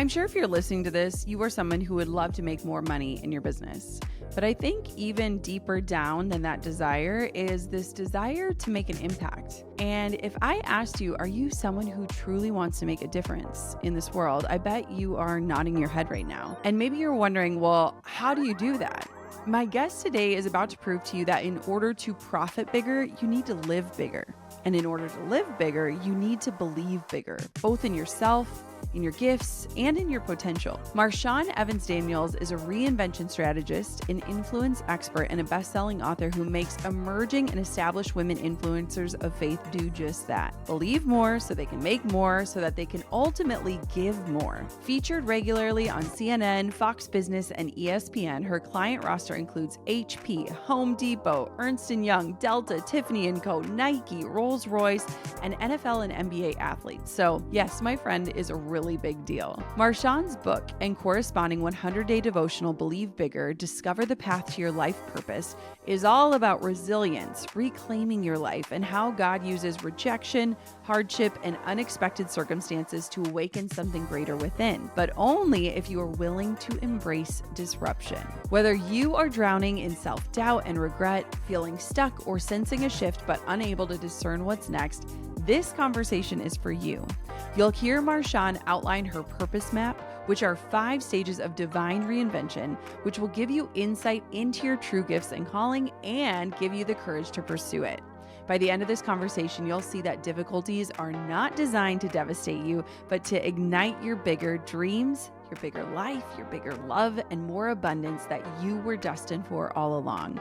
I'm sure if you're listening to this, you are someone who would love to make more money in your business. But I think even deeper down than that desire is this desire to make an impact. And if I asked you, are you someone who truly wants to make a difference in this world? I bet you are nodding your head right now. And maybe you're wondering, well, how do you do that? My guest today is about to prove to you that in order to profit bigger, you need to live bigger. And in order to live bigger, you need to believe bigger, both in yourself, in your gifts, and in your potential. Marshawn Evans Daniels is a reinvention strategist, an influence expert, and a best-selling author who makes emerging and established women influencers of faith do just that. Believe more so they can make more so that they can ultimately give more. Featured regularly on CNN, Fox Business, and ESPN, her client roster includes HP, Home Depot, Ernst & Young, Delta, Tiffany & Co., Nike, Rolls-Royce, and NFL and NBA athletes. So yes, my friend is a really big deal. Marshawn's book and corresponding 100-day devotional, Believe Bigger, Discover the Path to Your Life Purpose, is all about resilience, reclaiming your life, and how God uses rejection, hardship, and unexpected circumstances to awaken something greater within, but only if you are willing to embrace disruption. Whether you are drowning in self-doubt and regret, feeling stuck, or sensing a shift but unable to discern what's next, this conversation is for you. You'll hear Marshawn outline her purpose map, which are 5 stages of divine reinvention, which will give you insight into your true gifts and calling and give you the courage to pursue it. By the end of this conversation, you'll see that difficulties are not designed to devastate you, but to ignite your bigger dreams, your bigger life, your bigger love, and more abundance that you were destined for all along.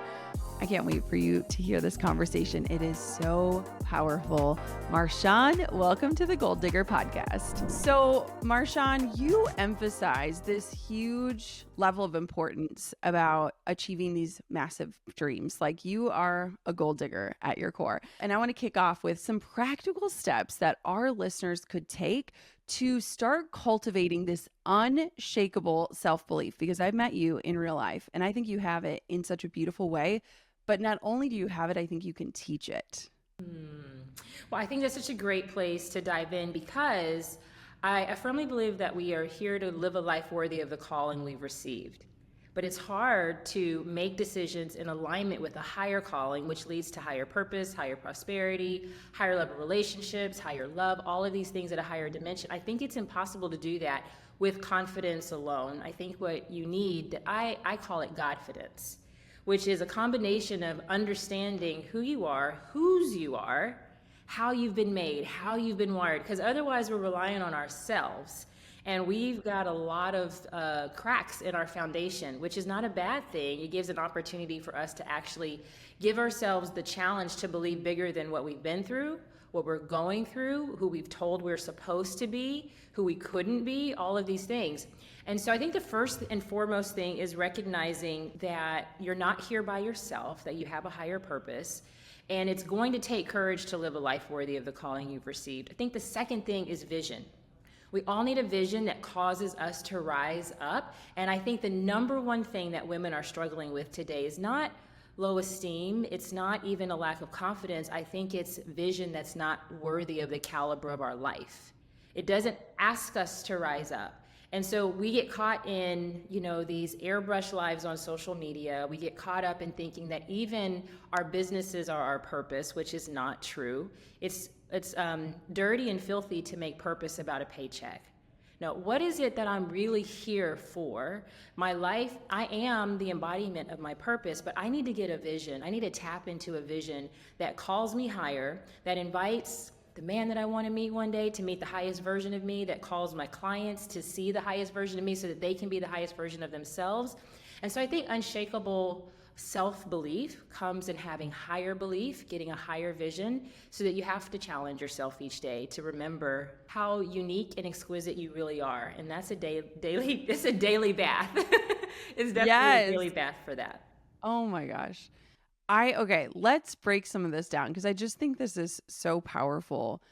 I can't wait for you to hear this conversation. It is so powerful. Marshawn, welcome to the Gold Digger Podcast. So, Marshawn, you emphasize this huge level of importance about achieving these massive dreams. Like, you are a gold digger at your core. And I want to kick off with some practical steps that our listeners could take to start cultivating this unshakable self-belief, because I've met you in real life and I think you have it in such a beautiful way. But not only do you have it, I think you can teach it. Well, I think that's such a great place to dive in, because I firmly believe that we are here to live a life worthy of the calling we've received. But it's hard to make decisions in alignment with a higher calling, which leads to higher purpose, higher prosperity, higher level relationships, higher love, all of these things at a higher dimension. I think it's impossible to do that with confidence alone. I think what you need, I call it Godfidence, which is a combination of understanding who you are, whose you are, how you've been made, how you've been wired, because otherwise we're relying on ourselves. And we've got a lot of cracks in our foundation, which is not a bad thing. It gives an opportunity for us to actually give ourselves the challenge to believe bigger than what we've been through, what we're going through, who we've told we're supposed to be, who we couldn't be, all of these things. And so I think the first and foremost thing is recognizing that you're not here by yourself, that you have a higher purpose, and it's going to take courage to live a life worthy of the calling you've received. I think the second thing is vision. We all need a vision that causes us to rise up. And I think the number one thing that women are struggling with today is not low esteem. It's not even a lack of confidence. I think it's vision that's not worthy of the caliber of our life. It doesn't ask us to rise up. And so we get caught in, these airbrush lives on social media. We get caught up in thinking that even our businesses are our purpose, which is not true. It's dirty and filthy to make purpose about a paycheck. Now, what is it that I'm really here for? My life, I am the embodiment of my purpose, but I need to get a vision. I need to tap into a vision that calls me higher, that invites the man that I want to meet one day to meet the highest version of me, that calls my clients to see the highest version of me so that they can be the highest version of themselves. And so I think unshakable self-belief comes in having higher belief, getting a higher vision, so that you have to challenge yourself each day to remember how unique and exquisite you really are. And that's it's a daily bath. It's definitely a daily bath for that. Oh my gosh. Okay, let's break some of this down, because I just think this is so powerful.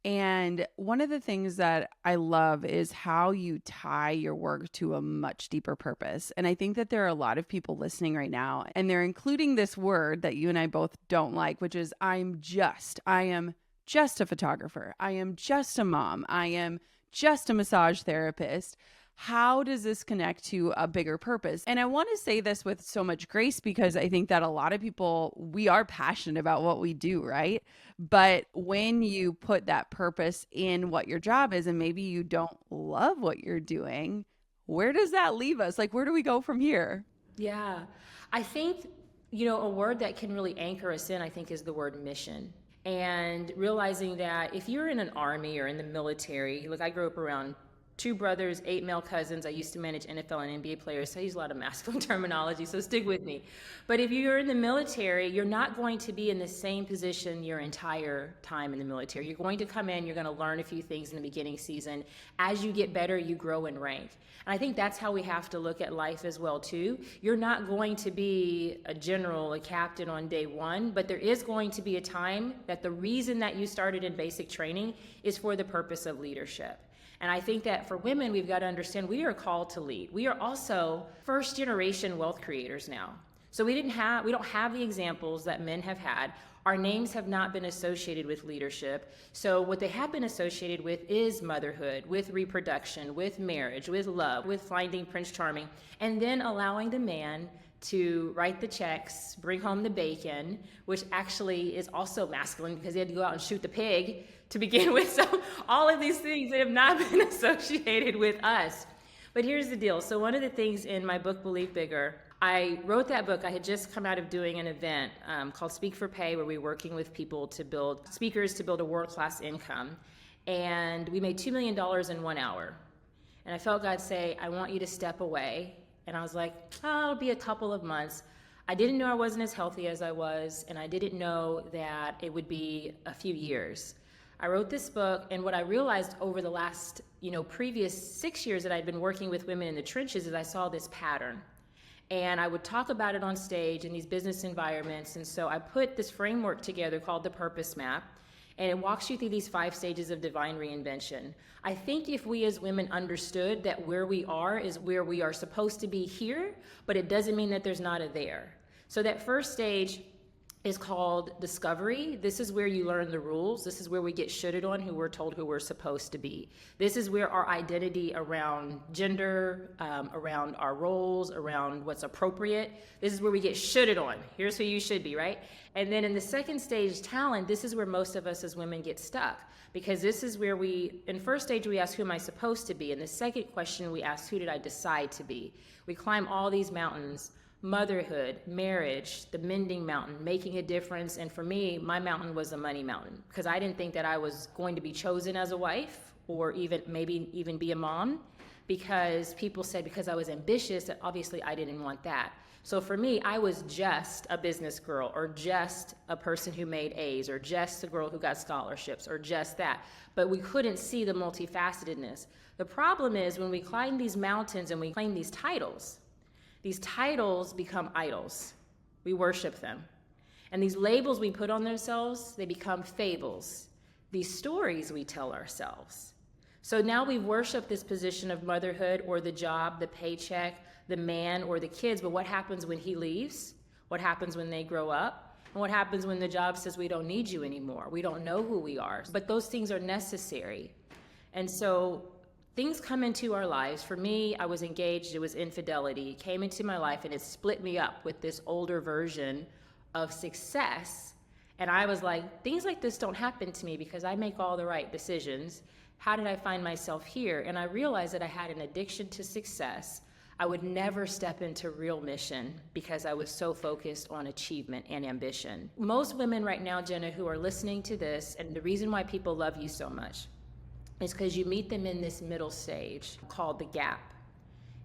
And one of the things that I love is how you tie your work to a much deeper purpose. And I think that there are a lot of people listening right now, and they're including this word that you and I both don't like, which is I am just a photographer. I am just a mom. I am just a massage therapist. how does this connect to a bigger purpose? And I want to say this with so much grace because I think that a lot of people, we are passionate about what we do, right? But when you put that purpose in what your job is and maybe you don't love what you're doing, where does that leave us? Like, where do we go from here? Yeah. I think, a word that can really anchor us in, I think, is the word mission. And realizing that if you're in an army or in the military, look, I grew up around 2 brothers, 8 male cousins. I used to manage NFL and NBA players, so I use a lot of masculine terminology, so stick with me. But if you're in the military, you're not going to be in the same position your entire time in the military. You're going to come in, you're going to learn a few things in the beginning season. As you get better, you grow in rank. And I think that's how we have to look at life as well, too. You're not going to be a general, a captain on day one, but there is going to be a time that the reason that you started in basic training is for the purpose of leadership. And I think that for women, we've got to understand we are called to lead. We are also first generation wealth creators now. So we don't have the examples that men have had. Our names have not been associated with leadership. So what they have been associated with is motherhood, with reproduction, with marriage, with love, with finding Prince Charming, and then allowing the man to write the checks, bring home the bacon, which actually is also masculine because he had to go out and shoot the pig to begin with. So all of these things that have not been associated with us. But here's the deal. So one of the things in my book, Believe Bigger, I wrote that book. I had just come out of doing an event called Speak for Pay, where we were working with people to build a world-class income. And we made $2 million in 1 hour. And I felt God say, I want you to step away. And I was like, it'll be a couple of months. I didn't know I wasn't as healthy as I was, and I didn't know that it would be a few years. I wrote this book, and what I realized over the last, previous 6 years that I'd been working with women in the trenches is I saw this pattern. And I would talk about it on stage in these business environments. And so I put this framework together called the Purpose Map, and it walks you through these 5 stages of divine reinvention. I think if we as women understood that where we are is where we are supposed to be here, but it doesn't mean that there's not a there. So that first stage is called discovery. This is where you learn the rules. This is where we get shitted on who we're told who we're supposed to be. This is where our identity around gender, around our roles, around what's appropriate, this is where we get shitted on. Here's who you should be, right? And then in the second stage, talent, this is where most of us as women get stuck, because this is where in first stage, we ask, who am I supposed to be? In the second question, we ask, who did I decide to be? We climb all these mountains: motherhood, marriage, the mending mountain, making a difference. And for me, my mountain was the money mountain, because I didn't think that I was going to be chosen as a wife or even be a mom, because people said because I was ambitious that obviously I didn't want that. So for me, I was just a business girl, or just a person who made A's, or just a girl who got scholarships, or just that. But we couldn't see the multifacetedness. The problem is when we climb these mountains and we claim these titles become idols. We worship them. And these labels we put on ourselves, they become fables. These stories we tell ourselves. So now we've worshiped this position of motherhood, or the job, the paycheck, the man, or the kids, but what happens when he leaves? What happens when they grow up? And what happens when the job says we don't need you anymore? We don't know who we are. But those things are necessary. And so things come into our lives. For me, I was engaged, it was infidelity. It came into my life and it split me up with this older version of success. And I was like, things like this don't happen to me because I make all the right decisions. How did I find myself here? And I realized that I had an addiction to success. I would never step into real mission because I was so focused on achievement and ambition. Most women right now, Jenna, who are listening to this, and the reason why people love you so much, is because you meet them in this middle stage called the gap.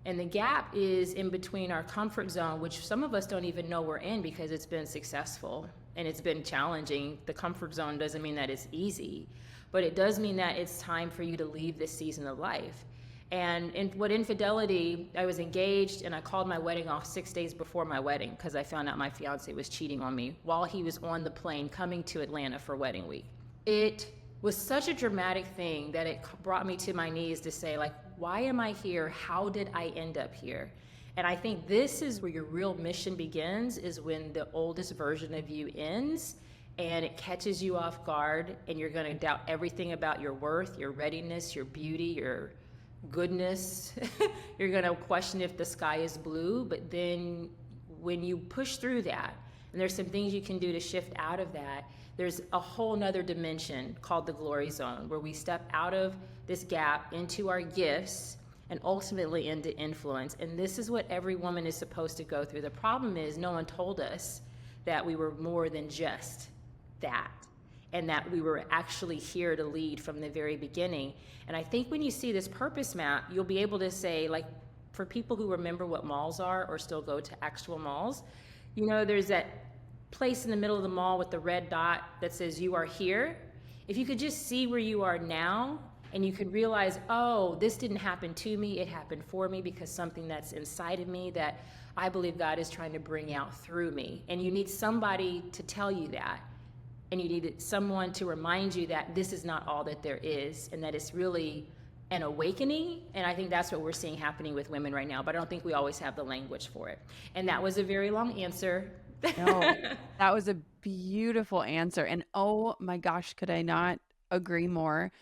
And the gap is in between our comfort zone, which some of us don't even know we're in because it's been successful and it's been challenging. The comfort zone doesn't mean that it's easy, but it does mean that it's time for you to leave this season of life. And infidelity, I was engaged and I called my wedding off 6 days before my wedding because I found out my fiance was cheating on me while he was on the plane coming to Atlanta for wedding week. It was such a dramatic thing that it brought me to my knees to say, like, why am I here? How did I end up here? And I think this is where your real mission begins, is when the oldest version of you ends and it catches you off guard and you're going to doubt everything about your worth, your readiness, your beauty, your goodness. You're going to question if the sky is blue. But then when you push through that, and there's some things you can do to shift out of that, there's a whole nother dimension called the glory zone, where we step out of this gap into our gifts and ultimately into influence. And this is what every woman is supposed to go through. The problem is no one told us that we were more than just that, and that we were actually here to lead from the very beginning. And I think when you see this purpose map, you'll be able to say, like, for people who remember what malls are or still go to actual malls, you know, there's that place in the middle of the mall with the red dot that says you are here. If you could just see where you are now, and you could realize, oh, this didn't happen to me, it happened for me because something that's inside of me that I believe God is trying to bring out through me. And you need somebody to tell you that. And you need someone to remind you that this is not all that there is, and that it's really an awakening. And I think that's what we're seeing happening with women right now, but I don't think we always have the language for it. And that was a very long answer. No, that was a beautiful answer. And oh my gosh, could I not agree more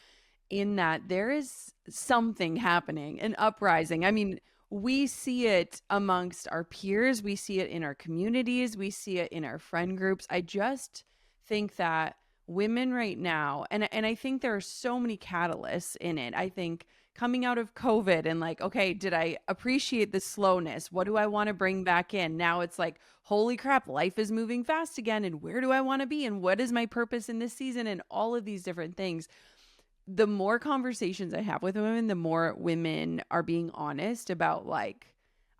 in that there is something happening, an uprising. I mean, we see it amongst our peers. We see it in our communities. We see it in our friend groups. I just think that women right now, and I think there are so many catalysts in it. I think coming out of COVID and like, okay, did I appreciate the slowness? What do I want to bring back in? Now it's like, holy crap, life is moving fast again. And where do I want to be? And what is my purpose in this season? And all of these different things. The more conversations I have with women, the more women are being honest about like,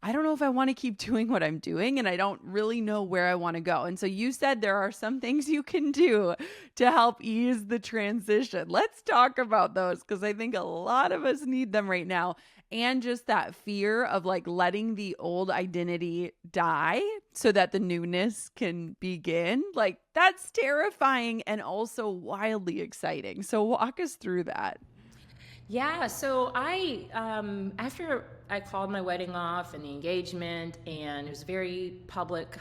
I don't know if I want to keep doing what I'm doing, and I don't really know where I want to go. And so you said there are some things you can do to help ease the transition. Let's talk about those, because I think a lot of us need them right now. And just that fear of like letting the old identity die so that the newness can begin. Like, that's terrifying and also wildly exciting. So walk us through that. Yeah, so after I called my wedding off and the engagement, and it was a very public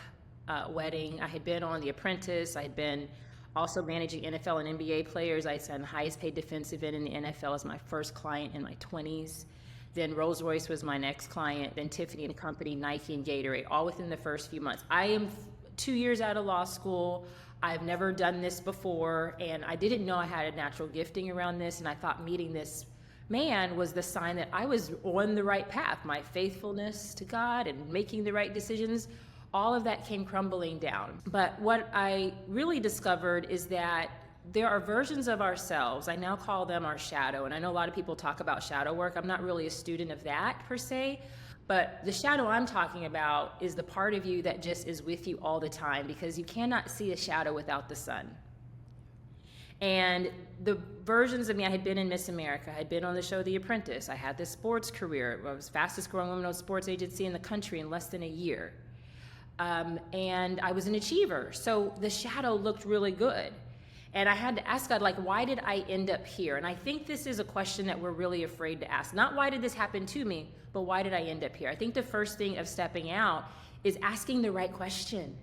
wedding. I had been on The Apprentice. I had been also managing NFL and NBA players. I signed the highest paid defensive end in the NFL as my first client in my 20s. Then Rolls-Royce was my next client. Then Tiffany and Company, Nike, and Gatorade, all within the first few months. I am 2 years out of law school. I've never done this before, and I didn't know I had a natural gifting around this, and I thought meeting this man was the sign that I was on the right path. My faithfulness to God and making the right decisions, all of that came crumbling down. But what I really discovered is that there are versions of ourselves. I now call them our shadow. And I know a lot of people talk about shadow work. I'm not really a student of that per se. But the shadow I'm talking about is the part of you that just is with you all the time, because you cannot see a shadow without the sun. And the versions of me, I had been in Miss America, I had been on the show The Apprentice, I had this sports career, I was fastest growing woman-owned sports agency in the country in less than a year. And I was an achiever, so the shadow looked really good. And I had to ask God, like, why did I end up here? And I think this is a question that we're really afraid to ask. Not why did this happen to me, but why did I end up here? I think the first thing of stepping out is asking the right question.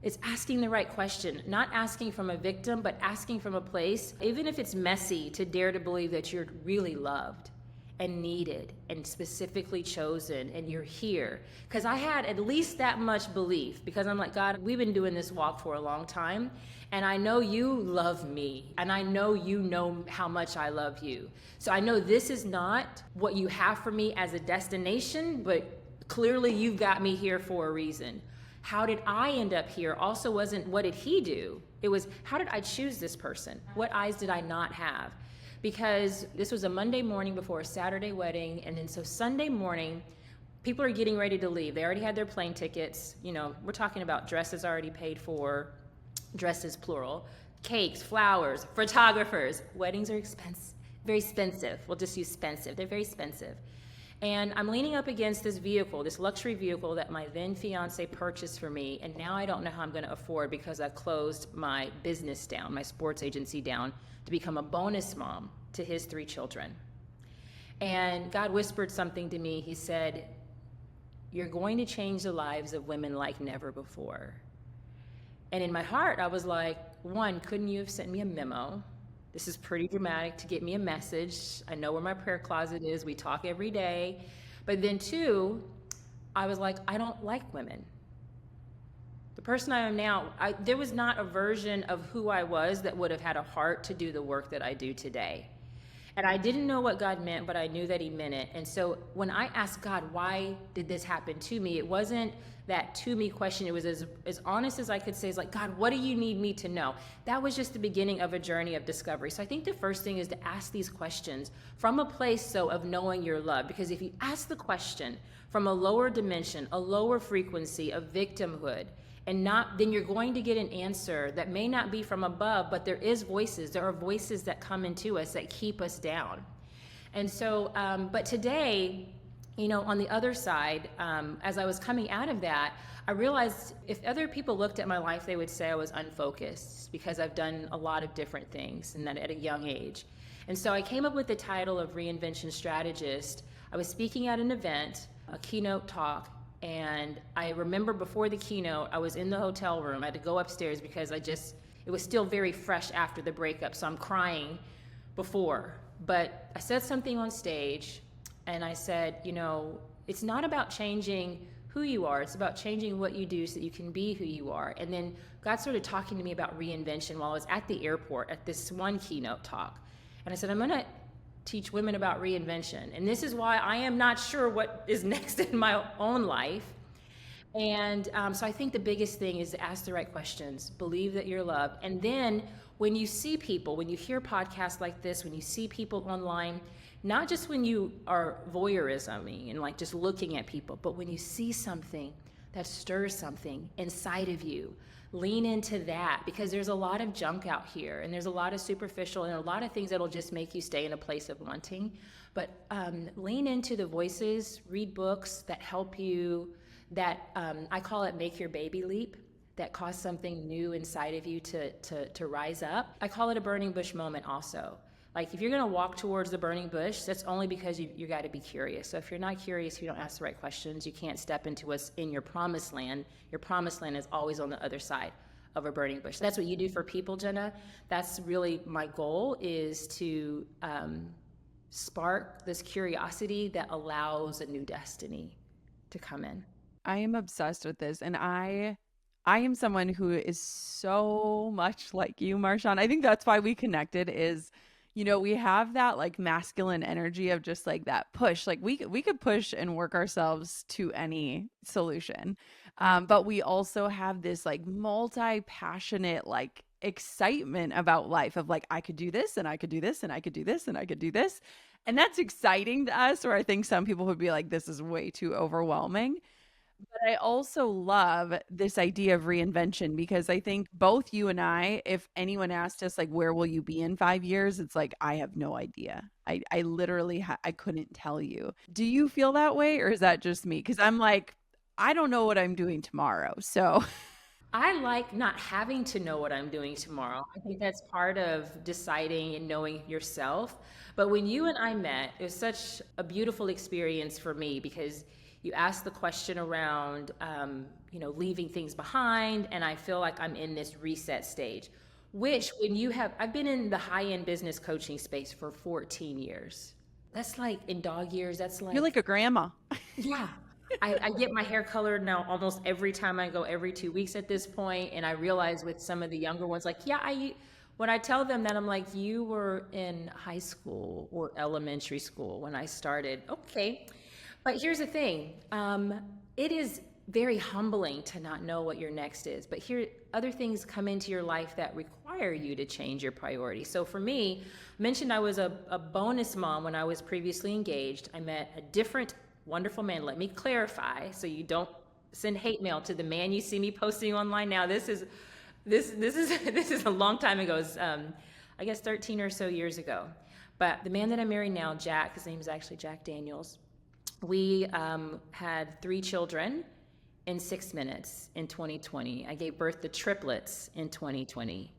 It's asking the right question, not asking from a victim, but asking from a place, even if it's messy, to dare to believe that you're really loved and needed and specifically chosen, and you're here. Because I had at least that much belief, because I'm like, God, we've been doing this walk for a long time, and I know you love me, and I know you know how much I love you. So I know this is not what you have for me as a destination, but clearly you've got me here for a reason. How did I end up here also wasn't what did he do? It was, how did I choose this person? What eyes did I not have? Because this was a Monday morning before a Saturday wedding, and then so Sunday morning, people are getting ready to leave. They already had their plane tickets. You know, we're talking about dresses already paid for, dresses plural, cakes, flowers, photographers. Weddings are expensive, very expensive. We'll just use expensive. They're very expensive. And I'm leaning up against this vehicle, this luxury vehicle that my then fiance purchased for me, and now I don't know how I'm going to afford because I closed my business down, my sports agency down, to become a bonus mom to his 3 children. And God whispered something to me. He said, you're going to change the lives of women like never before. And in my heart, I was like, one, couldn't you have sent me a memo This is pretty dramatic to get me a message. I know where my prayer closet is. We talk every day. But then, two, I was like, I don't like women. The person I am now, there was not a version of who I was that would have had a heart to do the work that I do today. And I didn't know what God meant, but I knew that he meant it. And so when I asked God, why did this happen to me? It wasn't that to me question. It was as honest as I could say. It's like, God, what do you need me to know? That was just the beginning of a journey of discovery. So I think the first thing is to ask these questions from a place of knowing your love. Because if you ask the question from a lower dimension, a lower frequency of victimhood, and not, then you're going to get an answer that may not be from above, but there are voices that come into us that keep us down. And so, but today, on the other side, as I was coming out of that, I realized if other people looked at my life, they would say I was unfocused because I've done a lot of different things and that at a young age. And so I came up with the title of Reinvention Strategist. I was speaking at an event, a keynote talk, and I remember before the keynote, I was in the hotel room. I had to go upstairs because it was still very fresh after the breakup, so I'm crying before. But I said something on stage, and I said, it's not about changing who you are, it's about changing what you do so that you can be who you are. And then God started talking to me about reinvention while I was at the airport at this one keynote talk. And I said, I'm gonna teach women about reinvention. And this is why I am not sure what is next in my own life. And so I think the biggest thing is to ask the right questions, believe that you're loved. And then when you see people, when you hear podcasts like this, when you see people online, not just when you are voyeurism and like just looking at people, but when you see something that stirs something inside of you, lean into that, because there's a lot of junk out here and there's a lot of superficial and a lot of things that'll just make you stay in a place of wanting. But lean into the voices, read books that help you, that I call it make your baby leap, that cause something new inside of you to rise up. I call it a burning bush moment also. Like if you're gonna walk towards the burning bush, that's only because you gotta be curious. So if you're not curious, if you don't ask the right questions, you can't step into what's in your promised land. Your promised land is always on the other side of a burning bush. That's what you do for people, Jenna. That's really my goal, is to spark this curiosity that allows a new destiny to come in. I am obsessed with this, and I am someone who is so much like you, Marshawn. I think that's why we connected is, we have that like masculine energy of just like that push. Like we could push and work ourselves to any solution. But we also have this like multi-passionate like excitement about life of like, I could do this and I could do this and I could do this and I could do this. And that's exciting to us, or I think some people would be like, this is way too overwhelming. But I also love this idea of reinvention, because I think both you and I, if anyone asked us like, where will you be in 5 years? It's like, I have no idea. I literally, I couldn't tell you. Do you feel that way, or is that just me? Because I'm like, I don't know what I'm doing tomorrow. So I like not having to know what I'm doing tomorrow. I think that's part of deciding and knowing yourself. But when you and I met, it was such a beautiful experience for me, because you asked the question around, leaving things behind. And I feel like I'm in this reset stage, which I've been in the high-end business coaching space for 14 years. That's like in dog years, that's like. You're like a grandma. Yeah. I get my hair colored now almost every time I go, every 2 weeks at this point. And I realize with some of the younger ones, like, when I tell them that, I'm like, you were in high school or elementary school when I started. Okay. But here's the thing. It is very humbling to not know what your next is. But here, other things come into your life that require you to change your priorities. So for me, I mentioned I was a bonus mom when I was previously engaged. I met a different wonderful man. Let me clarify, so you don't send hate mail to the man you see me posting online now. This is a long time ago. It's, I guess 13 or so years ago. But the man that I'm married now, Jack, his name is actually Jack Daniels. We had 3 children in 6 minutes in 2020. I gave birth to triplets in 2020,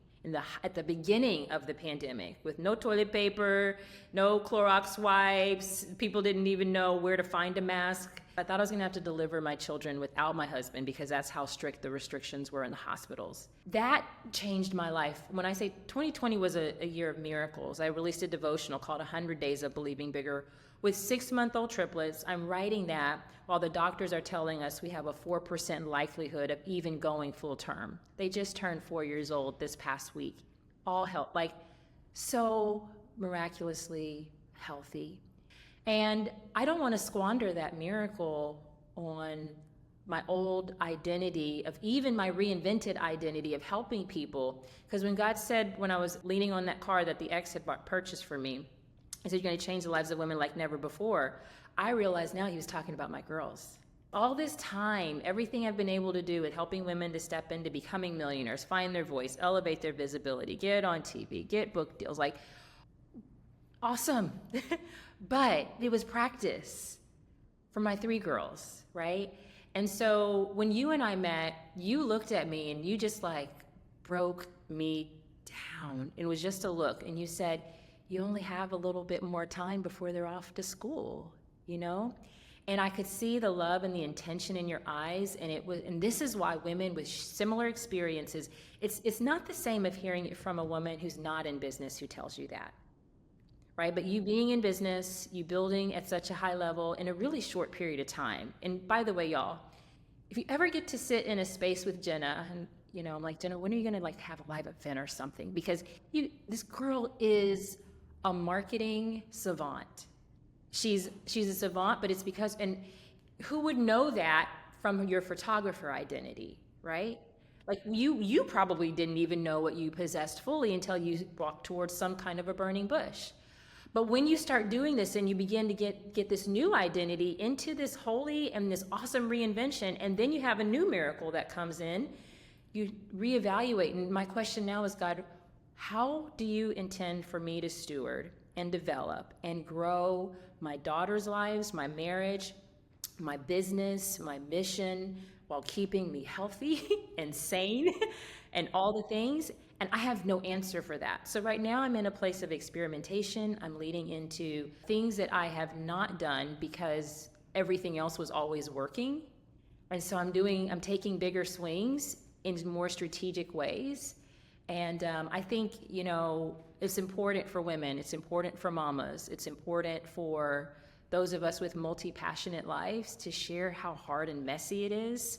at the beginning of the pandemic, with no toilet paper, no Clorox wipes. People didn't even know where to find a mask. I thought I was going to have to deliver my children without my husband because that's how strict the restrictions were in the hospitals. That changed my life. When I say 2020 was a year of miracles, I released a devotional called 100 Days of Believing Bigger. With 6-month-old triplets, I'm writing that while the doctors are telling us we have a 4% likelihood of even going full term. They just turned 4 years old this past week. All health, like so miraculously healthy. And I don't want to squander that miracle on my old identity of even my reinvented identity of helping people. Because when God said, when I was leaning on that car that the ex had purchased for me, he said, you're going to change the lives of women like never before. I realize now he was talking about my girls. All this time, everything I've been able to do with helping women to step into becoming millionaires, find their voice, elevate their visibility, get on TV, get book deals, like awesome. But it was practice for my 3 girls, right? And so when you and I met, you looked at me and you just like broke me down. It was just a look. And you said, you only have a little bit more time before they're off to school, you know? And I could see the love and the intention in your eyes. And this is why women with similar experiences, it's not the same of hearing it from a woman who's not in business who tells you that. Right? But you being in business, you building at such a high level in a really short period of time. And by the way, y'all, if you ever get to sit in a space with Jenna, and you know, I'm like, Jenna, when are you gonna like have a live event or something? Because this girl is a marketing savant. She's a savant, but it's because, and who would know that from your photographer identity, right? Like you probably didn't even know what you possessed fully until you walked towards some kind of a burning bush. But when you start doing this and you begin to get this new identity into this holy and this awesome reinvention, and then you have a new miracle that comes in, you reevaluate. And my question now is, God, how do you intend for me to steward and develop and grow my daughters' lives, my marriage, my business, my mission, while keeping me healthy and sane and all the things? And I have no answer for that. So right now I'm in a place of experimentation. I'm leading into things that I have not done because everything else was always working. And so I'm taking bigger swings in more strategic ways. And I think, you know, it's important for women. It's important for mamas. It's important for those of us with multi-passionate lives to share how hard and messy it is.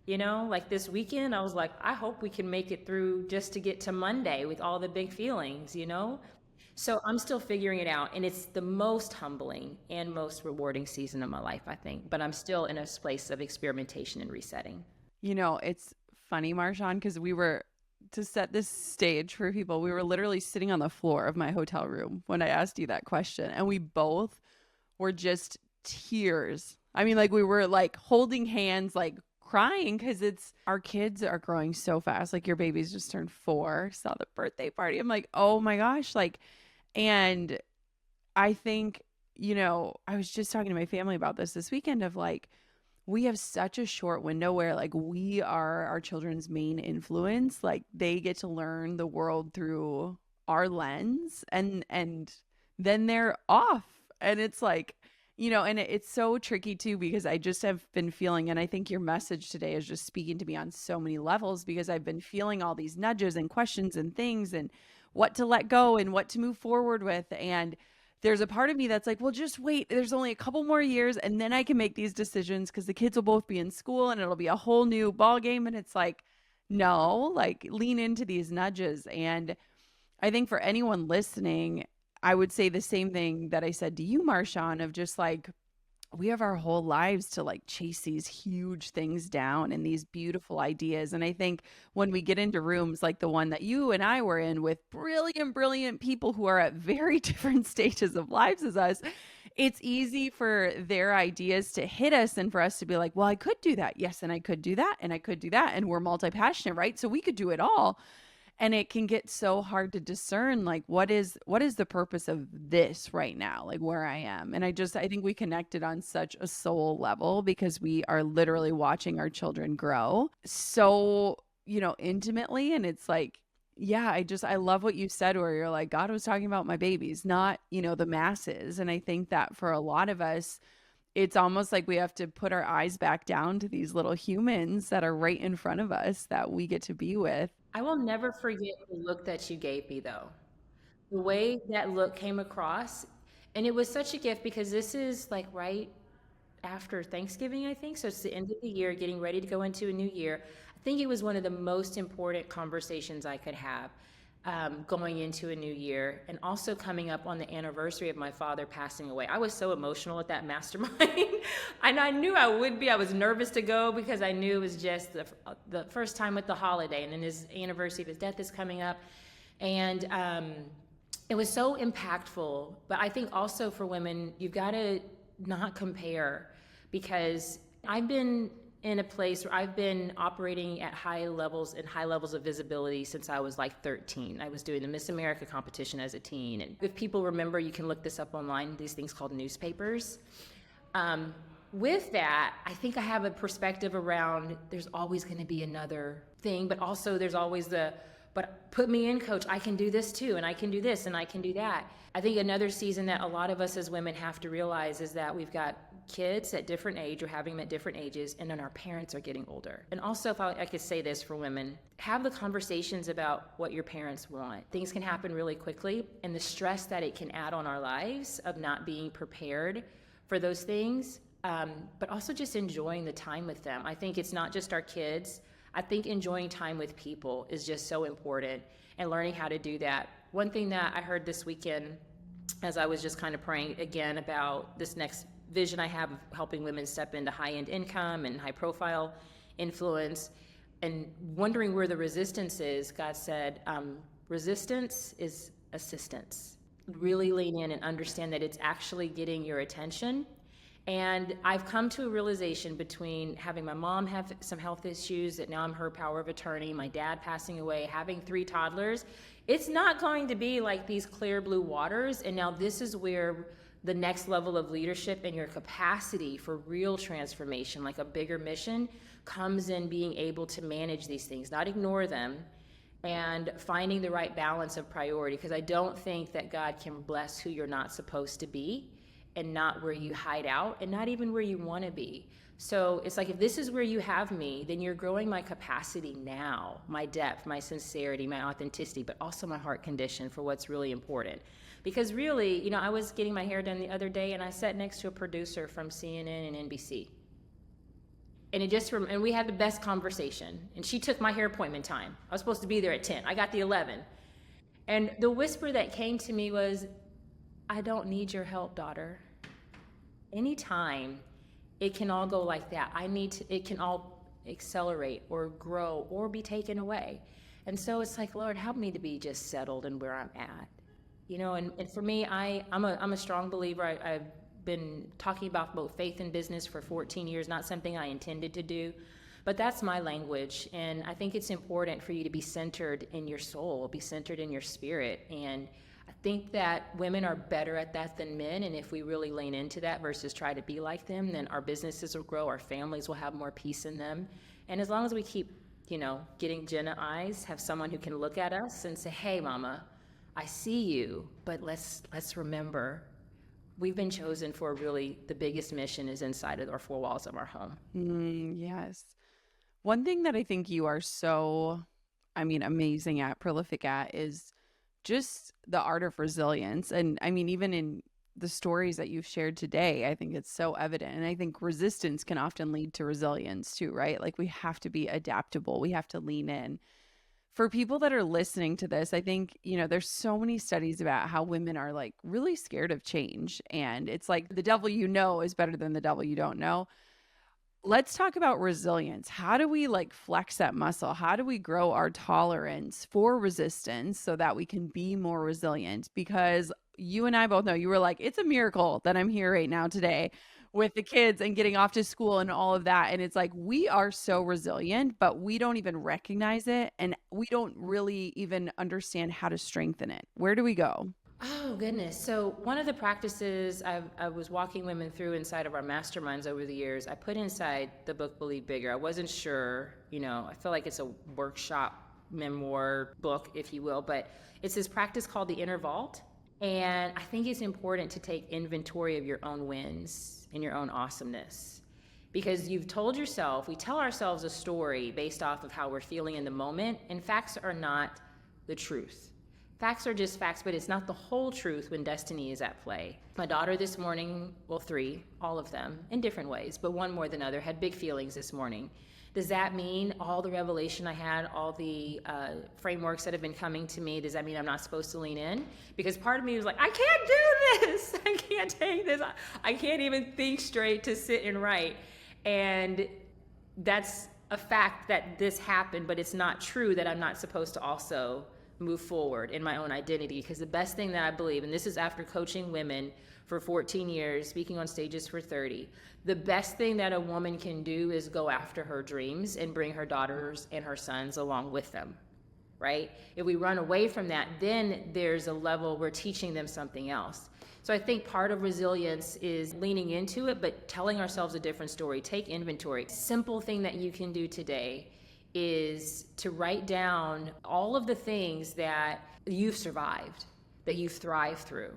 You know, like this weekend, I was like, I hope we can make it through just to get to Monday with all the big feelings, you know? So I'm still figuring it out. And it's the most humbling and most rewarding season of my life, I think. But I'm still in a place of experimentation and resetting. You know, it's funny, Marshawn, because to set this stage for people, we were literally sitting on the floor of my hotel room when I asked you that question. And we both were just tears. I mean, like we were like holding hands, like crying, because our kids are growing so fast. Like your baby's just turned 4, saw the birthday party. I'm like, oh my gosh. Like, and I think, you know, I was just talking to my family about this weekend of like, we have such a short window where like we are our children's main influence. Like they get to learn the world through our lens, and then they're off. And it's like, you know, and it's so tricky too, because I just have been feeling, and I think your message today is just speaking to me on so many levels, because I've been feeling all these nudges and questions and things and what to let go and what to move forward with. And there's a part of me that's like, well, just wait. There's only a couple more years and then I can make these decisions because the kids will both be in school and it'll be a whole new ball game. And it's like, no, like lean into these nudges. And I think for anyone listening, I would say the same thing that I said to you, Marshawn, of just like, we have our whole lives to like chase these huge things down and these beautiful ideas. And I think when we get into rooms like the one that you and I were in with brilliant people who are at very different stages of lives as us, it's easy for their ideas to hit us and for us to be like, well, I could do that. Yes. And I could do that. And I could do that. And we're multi-passionate, right? So we could do it all. And it can get so hard to discern, like, what is the purpose of this right now, like where I am. And I think we connected on such a soul level because we are literally watching our children grow so, you know, intimately. And it's like, yeah, I love what you said, where you're like, God was talking about my babies, not, you know, the masses. And I think that for a lot of us, it's almost like we have to put our eyes back down to these little humans that are right in front of us that we get to be with. I will never forget the look that you gave me, though. The way that look came across, and it was such a gift because this is like right after Thanksgiving, I think. So it's the end of the year, getting ready to go into a new year. I think it was one of the most important conversations I could have going into a new year, and also coming up on the anniversary of my father passing away. I was so emotional at that mastermind, and I knew I would be. I was nervous to go because I knew it was just the first time with the holiday, and then his anniversary of his death is coming up, and it was so impactful. But I think also for women, you've got to not compare, because I've been in a place where I've been operating at high levels of visibility since I was like 13. I was doing the Miss America competition as a teen. And if people remember, you can look this up online, these things called newspapers. With that, I think I have a perspective around there's always going to be another thing, but also there's always but put me in, coach, I can do this too, and I can do this, and I can do that. I think another season that a lot of us as women have to realize is that we've got kids at different age, or having them at different ages, and then our parents are getting older. And also, if I could say this for women, have the conversations about what your parents want. Things can happen really quickly, and the stress that it can add on our lives of not being prepared for those things, but also just enjoying the time with them. I think it's not just our kids. I think enjoying time with people is just so important, and learning how to do that. One thing that I heard this weekend, as I was just kind of praying again about this next vision I have of helping women step into high-end income and high-profile influence, and wondering where the resistance is, God said, resistance is assistance. Really lean in and understand that it's actually getting your attention. And I've come to a realization between having my mom have some health issues, that now I'm her power of attorney, my dad passing away, having 3 toddlers, it's not going to be like these clear blue waters. And now this is where the next level of leadership and your capacity for real transformation, like a bigger mission, comes in being able to manage these things, not ignore them, and finding the right balance of priority. Because I don't think that God can bless who you're not supposed to be, and not where you hide out, and not even where you want to be. So it's like, if this is where you have me, then you're growing my capacity now, my depth, my sincerity, my authenticity, but also my heart condition for what's really important. Because really, I was getting my hair done the other day, and I sat next to a producer from CNN and NBC. And and we had the best conversation. And she took my hair appointment time. I was supposed to be there at 10. I got the 11. And the whisper that came to me was, I don't need your help, daughter. Anytime it can all go like that, it can all accelerate or grow or be taken away. And so it's like, Lord, help me to be just settled in where I'm at. And for me, I'm a strong believer. I've been talking about both faith and business for 14 years, not something I intended to do, but that's my language. And I think it's important for you to be centered in your soul, be centered in your spirit. And I think that women are better at that than men, and if we really lean into that versus try to be like them, then our businesses will grow, our families will have more peace in them. And as long as we keep, getting Jenna eyes, have someone who can look at us and say, hey, mama, I see you, but let's remember, we've been chosen for really the biggest mission is inside of our 4 walls of our home. Yes. One thing that I think you are so, amazing at, prolific at, is just the art of resilience. And even in the stories that you've shared today, I think it's so evident. And I think resistance can often lead to resilience too, right? Like, we have to be adaptable. We have to lean in. For people that are listening to this, I think, there's so many studies about how women are like really scared of change. And it's like the devil is better than the devil you don't know. Let's talk about resilience. How do we flex that muscle? How do we grow our tolerance for resistance so that we can be more resilient? Because you and I both know, you were like, it's a miracle that I'm here right now today with the kids and getting off to school and all of that. And it's like, we are so resilient, but we don't even recognize it. And we don't really even understand how to strengthen it. Where do we go? Oh, goodness. So one of the practices I was walking women through inside of our masterminds over the years, I put inside the book, Believe Bigger. I wasn't sure, I feel like it's a workshop memoir book, if you will, but it's this practice called the inner vault. And I think it's important to take inventory of your own wins and your own awesomeness. Because you've told yourself, we tell ourselves a story based off of how we're feeling in the moment, and facts are not the truth. Facts are just facts, but it's not the whole truth when destiny is at play. My daughter this morning, well, 3, all of them, in different ways, but one more than other, had big feelings this morning. Does that mean all the revelation I had, all the frameworks that have been coming to me, does that mean I'm not supposed to lean in? Because part of me was like, I can't do this. I can't take this. I can't even think straight to sit and write. And that's a fact that this happened, but it's not true that I'm not supposed to also move forward in my own identity. Because the best thing that I believe, and this is after coaching women for 14 years, speaking on stages for 30, the best thing that a woman can do is go after her dreams and bring her daughters and her sons along with them, right? If we run away from that, then there's a level we're teaching them something else. So I think part of resilience is leaning into it, but telling ourselves a different story. Take inventory. Simple thing that you can do today is to write down all of the things that you've survived, that you've thrived through.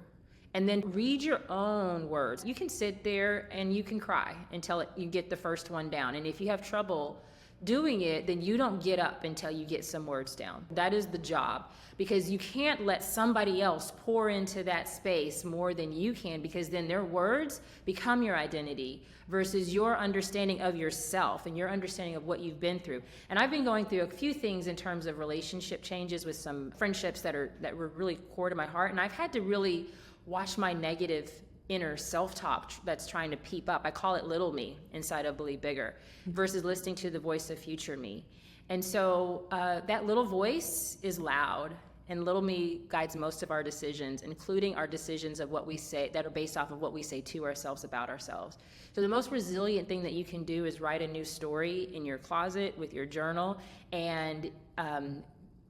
And then read your own words. You can sit there and you can cry until you get the first one down. And if you have trouble doing it, then you don't get up until you get some words down. That is the job, because you can't let somebody else pour into that space more than you can, because then their words become your identity versus your understanding of yourself and your understanding of what you've been through. And I've been going through a few things in terms of relationship changes with some friendships that were really core to my heart, and I've had to really watch my negative inner self-talk that's trying to peep up. I call it little me inside of Believe Bigger, versus listening to the voice of future me. And so that little voice is loud, and little me guides most of our decisions, including our decisions of what we say that are based off of what we say to ourselves about ourselves. So the most resilient thing that you can do is write a new story in your closet with your journal, and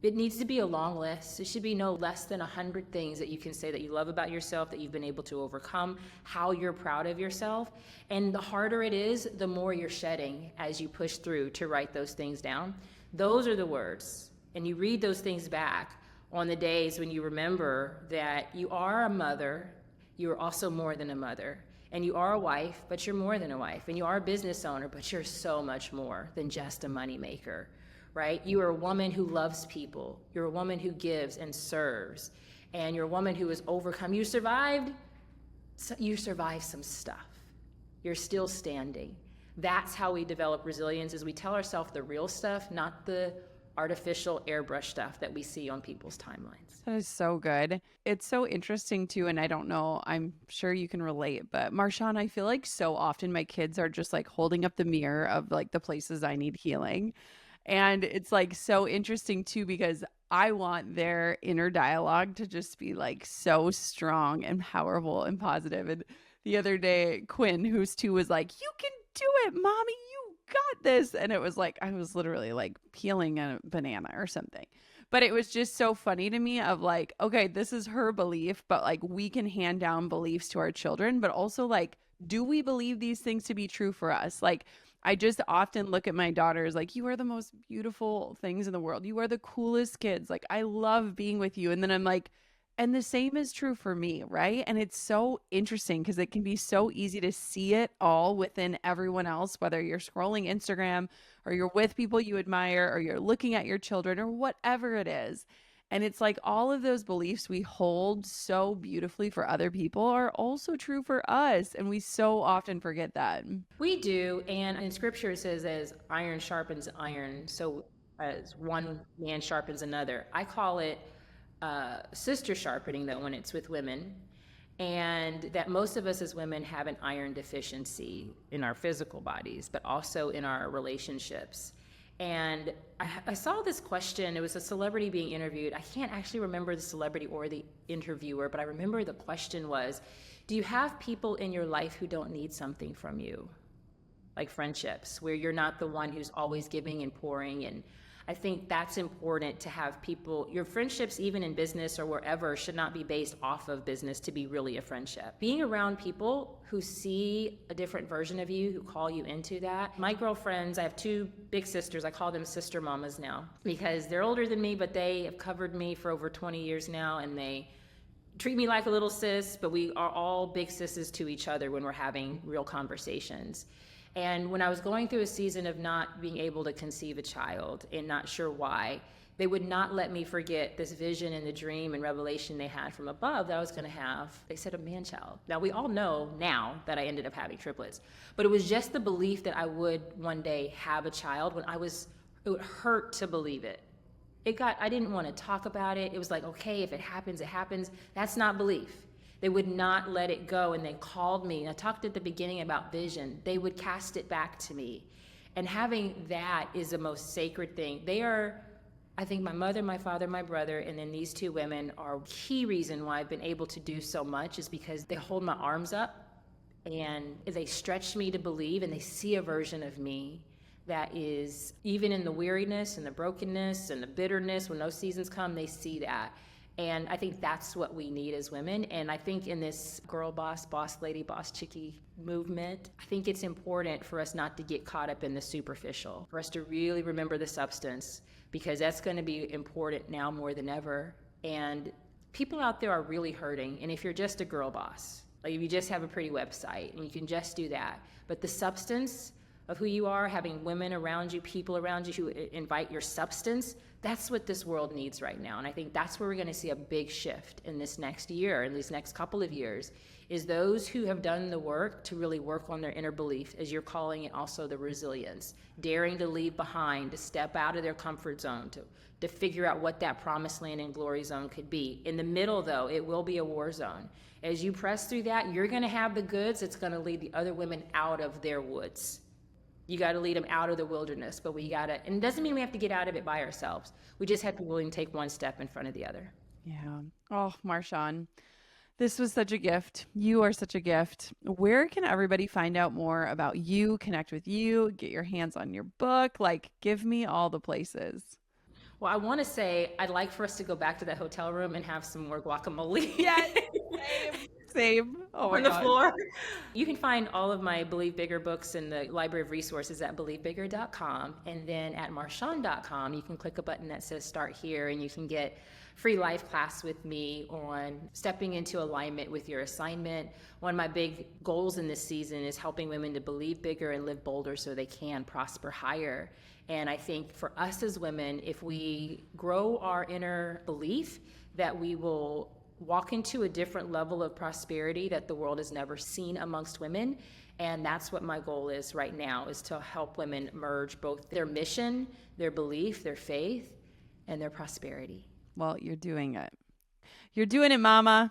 it needs to be a long list. It should be no less than 100 things that you can say that you love about yourself, that you've been able to overcome, how you're proud of yourself. And the harder it is, the more you're shedding as you push through to write those things down. Those are the words. And you read those things back on the days when you remember that you are a mother, you are also more than a mother. And you are a wife, but you're more than a wife. And you are a business owner, but you're so much more than just a moneymaker. Right? You are a woman who loves people. You're a woman who gives and serves. And you're a woman who has overcome. You survived some stuff. You're still standing. That's how we develop resilience, is we tell ourselves the real stuff, not the artificial airbrush stuff that we see on people's timelines. That is so good. It's so interesting too, and I don't know, I'm sure you can relate, but Marshawn, I feel like so often my kids are just like holding up the mirror of like the places I need healing. And it's like so interesting too, because I want their inner dialogue to just be like so strong and powerful and positive. And the other day, Quinn, who's 2, was like, "You can do it, mommy. You got this." And it was like, I was literally like peeling a banana or something. But it was just so funny to me of like, okay, this is her belief, but like we can hand down beliefs to our children, but also like, do we believe these things to be true for us? Like, I just often look at my daughters like, you are the most beautiful things in the world. You are the coolest kids. Like, I love being with you. And then I'm like, and the same is true for me, right? And it's so interesting because it can be so easy to see it all within everyone else, whether you're scrolling Instagram or you're with people you admire or you're looking at your children or whatever it is. And it's like all of those beliefs we hold so beautifully for other people are also true for us. And we so often forget that. We do. And in scripture, it says, as iron sharpens iron, so as one man sharpens another. I call it sister sharpening, though, when it's with women. And that most of us as women have an iron deficiency in our physical bodies, but also in our relationships. And I saw this question. It was a celebrity being interviewed. I can't actually remember the celebrity or the interviewer, but I remember the question was, do you have people in your life who don't need something from you? Like friendships, where you're not the one who's always giving and pouring. And I think that's important to have people, your friendships, even in business or wherever, should not be based off of business to be really a friendship. Being around people who see a different version of you, who call you into that. My girlfriends, I have 2 big sisters, I call them sister mamas now, because they're older than me, but they have covered me for over 20 years now, and they treat me like a little sis, but we are all big sisters to each other when we're having real conversations. And when I was going through a season of not being able to conceive a child and not sure why, they would not let me forget this vision and the dream and revelation they had from above that I was going to have. They said a man child. Now, we all know now that I ended up having triplets, but it was just the belief that I would one day have a child it would hurt to believe it. I didn't want to talk about it. It was like, okay, if it happens, it happens. That's not belief. They would not let it go. And they called me. And I talked at the beginning about vision. They would cast it back to me. And having that is the most sacred thing. They are, I think my mother, my father, my brother, and then these two women are key reason why I've been able to do so much, is because they hold my arms up and they stretch me to believe, and they see a version of me that is, even in the weariness and the brokenness and the bitterness, when those seasons come, they see that. And I think that's what we need as women. And I think in this girl boss, boss lady, boss chickie movement, I think it's important for us not to get caught up in the superficial, for us to really remember the substance, because that's going to be important now more than ever. And people out there are really hurting. And if you're just a girl boss, like if you just have a pretty website and you can just do that, but the substance of who you are, having women around you, people around you who invite your substance, that's what this world needs right now. And I think that's where we're going to see a big shift in this next year, in these next couple of years, is those who have done the work to really work on their inner belief, as you're calling it also the resilience, daring to leave behind, to step out of their comfort zone, to figure out what that promised land and glory zone could be. In the middle, though, it will be a war zone. As you press through that, you're going to have the goods that's going to lead the other women out of their woods. You got to lead them out of the wilderness, but and it doesn't mean we have to get out of it by ourselves. We just have to be willing to take one step in front of the other. Yeah. Oh, Marshawn, this was such a gift. You are such a gift. Where can everybody find out more about you, connect with you, get your hands on your book? Like, give me all the places. Well, I want to say I'd like for us to go back to that hotel room and have some more guacamole. Yes, same. Oh my on the gosh. floor. You can find all of my Believe Bigger books in the library of resources at believebigger.com. And then at marshawn.com, you can click a button that says Start Here, and you can get free life class with me on stepping into alignment with your assignment. One of my big goals in this season is helping women to believe bigger and live bolder so they can prosper higher. And I think for us as women, if we grow our inner belief that we will walk into a different level of prosperity that the world has never seen amongst women. And that's what my goal is right now, is to help women merge both their mission, their belief, their faith, and their prosperity. Well, you're doing it. You're doing it, Mama.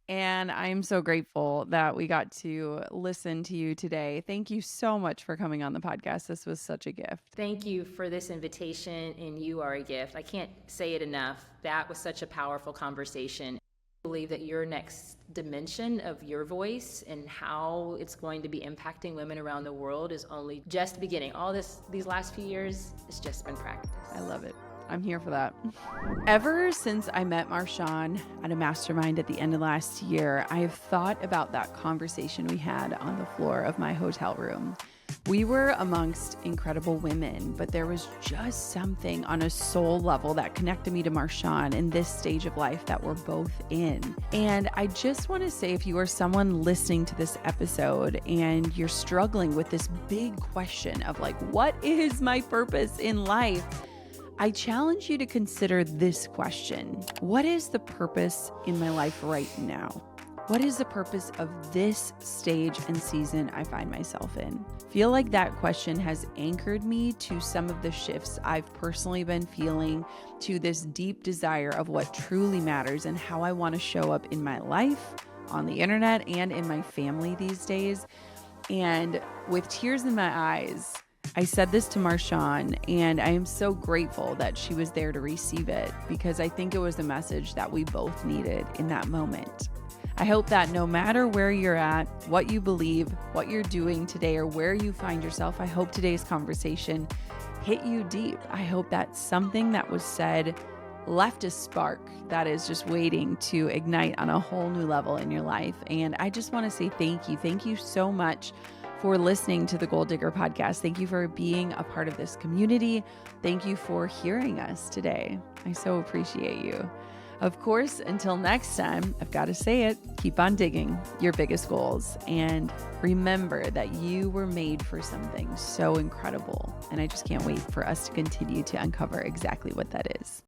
And I'm so grateful that we got to listen to you today. Thank you so much for coming on the podcast. This was such a gift. Thank you for this invitation, and you are a gift. I can't say it enough. That was such a powerful conversation. I believe that your next dimension of your voice and how it's going to be impacting women around the world is only just beginning. All these last few years, it's just been practice. I love it. I'm here for that. Ever since I met Marshawn at a mastermind at the end of last year, I have thought about that conversation we had on the floor of my hotel room. We were amongst incredible women, but there was just something on a soul level that connected me to Marshawn in this stage of life that we're both in. And I just want to say, if you are someone listening to this episode and you're struggling with this big question of like, what is my purpose in life? I challenge you to consider this question. What is the purpose in my life right now? What is the purpose of this stage and season I find myself in? Feel like that question has anchored me to some of the shifts I've personally been feeling, to this deep desire of what truly matters and how I want to show up in my life, on the internet, and in my family these days. And with tears in my eyes, I said this to Marshawn, and I am so grateful that she was there to receive it, because I think it was a message that we both needed in that moment. I hope that no matter where you're at, what you believe, what you're doing today, or where you find yourself, I hope today's conversation hit you deep. I hope that something that was said left a spark that is just waiting to ignite on a whole new level in your life. And I just want to say thank you. Thank you so much for listening to the Goal Digger podcast. Thank you for being a part of this community. Thank you for hearing us today. I so appreciate you. Of course, until next time, I've got to say it, keep on digging your biggest goals. And remember that you were made for something so incredible. And I just can't wait for us to continue to uncover exactly what that is.